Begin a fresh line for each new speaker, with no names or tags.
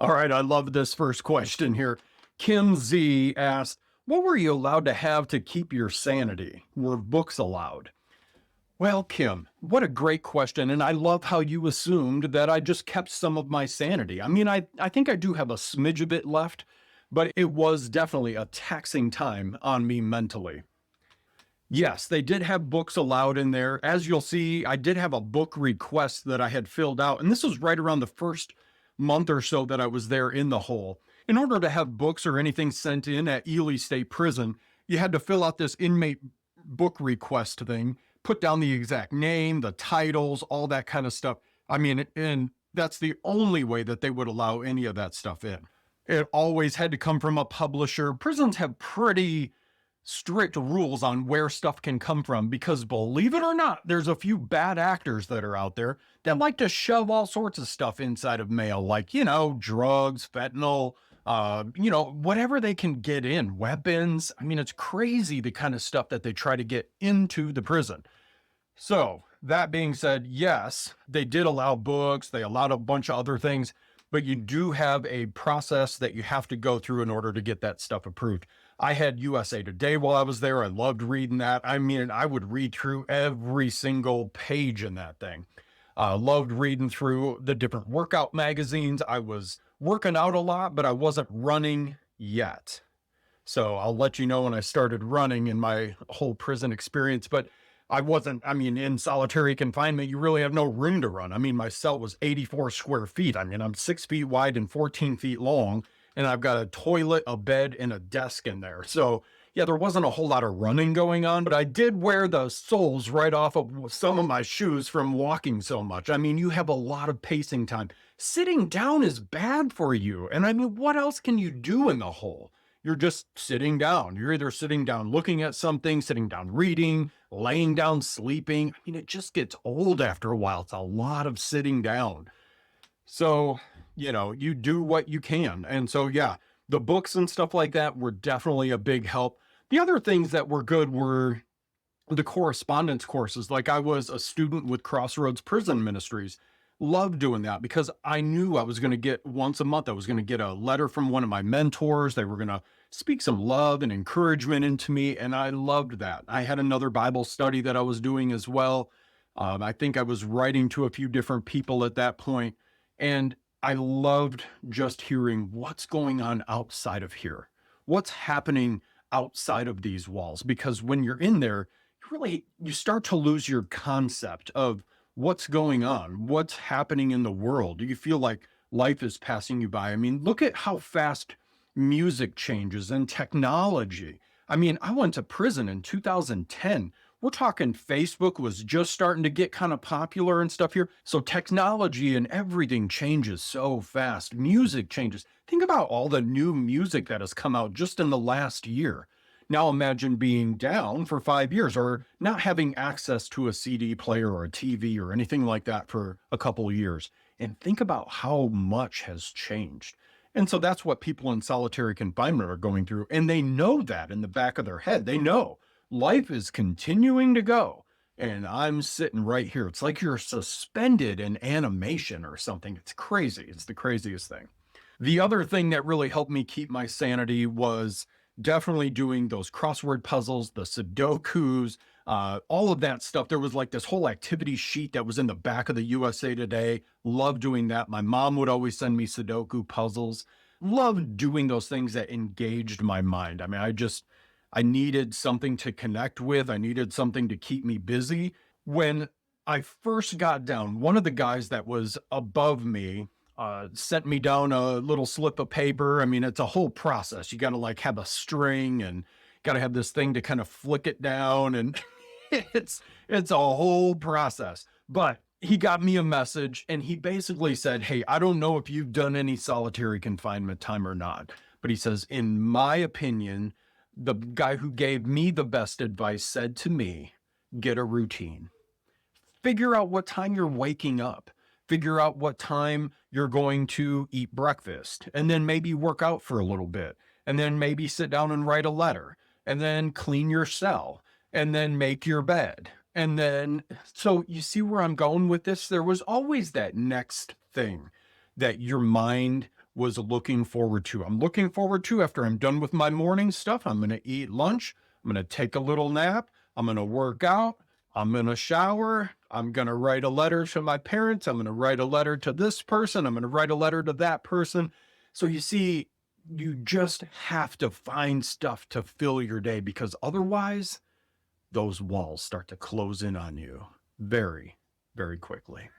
All right, I love this first question here. Kim Z asked, what were you allowed to have to keep your sanity? Were books allowed? Well, Kim, what a great question. And I love how you assumed that I just kept some of my sanity. I think I do have a smidge of it left, but it was definitely a taxing time on me mentally. Yes, they did have books allowed in there. As you'll see, I did have a book request that I had filled out, and this was right around the first month or so that I was there in the hole. In order to have books or anything sent in at Ely State Prison, you had to fill out this inmate book request thing, put down the exact name, the titles, all that kind of stuff. And that's the only way that they would allow any of that stuff in. It always had to come from a publisher. Prisons have pretty strict rules on where stuff can come from because believe it or not, there's a few bad actors that are out there that like to shove all sorts of stuff inside of mail, like, drugs, fentanyl, whatever they can get in, weapons. It's crazy the kind of stuff that they try to get into the prison. So that being said, yes, they did allow books. They allowed a bunch of other things, but you do have a process that you have to go through in order to get that stuff approved. I had USA Today while I was there. I loved reading that. I would read through every single page in that thing. Loved reading through the different workout magazines. I was working out a lot, but I wasn't running yet. So I'll let you know when I started running in my whole prison experience, but I wasn't, in solitary confinement, you really have no room to run. My cell was 84 square feet. I'm 6 feet wide and 14 feet long, and I've got a toilet, a bed, and a desk in there. So yeah, there wasn't a whole lot of running going on, but I did wear the soles right off of some of my shoes from walking so much. You have a lot of pacing time. Sitting down is bad for you. And what else can you do in the hole? You're just sitting down. You're either sitting down looking at something, sitting down reading, laying down sleeping. It just gets old after a while. It's a lot of sitting down. So, you do what you can. And so, yeah, the books and stuff like that were definitely a big help. The other things that were good were the correspondence courses. Like I was a student with Crossroads Prison Ministries. Loved doing that because I knew I was going to get once a month, I was going to get a letter from one of my mentors. They were going to speak some love and encouragement into me. And I loved that. I had another Bible study that I was doing as well. I think I was writing to a few different people at that point, and I loved just hearing what's going on outside of here, what's happening outside of these walls. Because when you're in there, you start to lose your concept of what's going on, what's happening in the world. Do you feel like life is passing you by? Look at how fast music changes and technology. I went to prison in 2010. We're talking Facebook was just starting to get kind of popular and stuff here. So technology and everything changes so fast. Music changes. Think about all the new music that has come out just in the last year. Now imagine being down for 5 years or not having access to a CD player or a TV or anything like that for a couple of years. And think about how much has changed. And so that's what people in solitary confinement are going through. And they know that in the back of their head. They know life is continuing to go. And I'm sitting right here. It's like you're suspended in animation or something. It's crazy. It's the craziest thing. The other thing that really helped me keep my sanity was definitely doing those crossword puzzles, the Sudokus, all of that stuff. There was like this whole activity sheet that was in the back of the USA Today. Loved doing that. My mom would always send me Sudoku puzzles. Loved doing those things that engaged my mind. I needed something to connect with. I needed something to keep me busy. When I first got down, one of the guys that was above me sent me down a little slip of paper. It's a whole process. You got to have a string and got to have this thing to kind of flick it down. And it's a whole process, but he got me a message and he basically said, hey, I don't know if you've done any solitary confinement time or not, but he says, in my opinion, the guy who gave me the best advice said to me, get a routine, figure out what time you're waking up. Figure out what time you're going to eat breakfast, and then maybe work out for a little bit, and then maybe sit down and write a letter, and then clean your cell, and then make your bed. And then, so you see where I'm going with this? There was always that next thing that your mind was looking forward to. I'm looking forward to after I'm done with my morning stuff. I'm going to eat lunch. I'm going to take a little nap. I'm going to work out. I'm going to shower. I'm going to write a letter to my parents. I'm going to write a letter to this person. I'm going to write a letter to that person. So you see, you just have to find stuff to fill your day because otherwise those walls start to close in on you very, very quickly.